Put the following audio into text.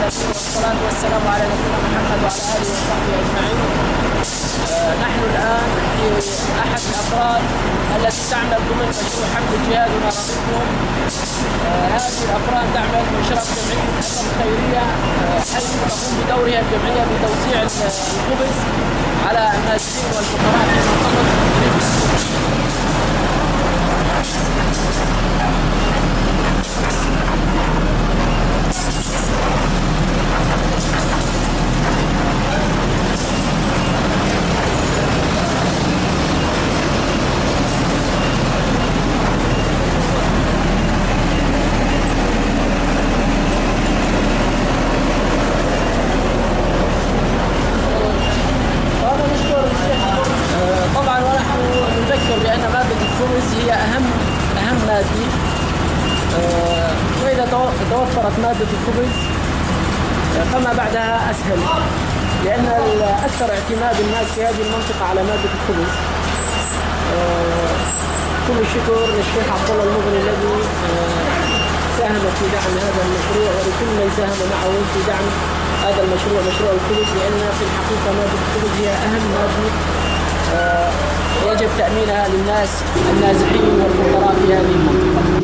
العالمين والصلاة والسلام على نبينا محمد وعلى آله وصحبه أجمعين. نحن الآن في أحد الأفراد التي تعمل ضمن مشروع حمد الجهاد ونرافقهم. هذه الأفراد تعمل بإشراف جمعية أثر خيرية، حيث تقوم بدورها الجمعية بتوزيع الخبز على النازحين والفقراء في منطقة رفح. طبعا ونحن نذكر بأن مادة الخبز هي أهم مادة، وإذا توفرت مادة الخبز فما بعدها أسهل، لأن أكثر اعتماد الناس في هذه المنطقة على مادة الخبز. كل الشكر للشيخ عبد الله المغني الذي ساهم في دعم هذا المشروع، ولكل من ساهم معه في دعم هذا المشروع، مشروع الخبز، لأن في الحقيقة مادة الخبز هي أهم مادة يجب تأمينها للناس النازحين والفقراء في هذه المنطقة.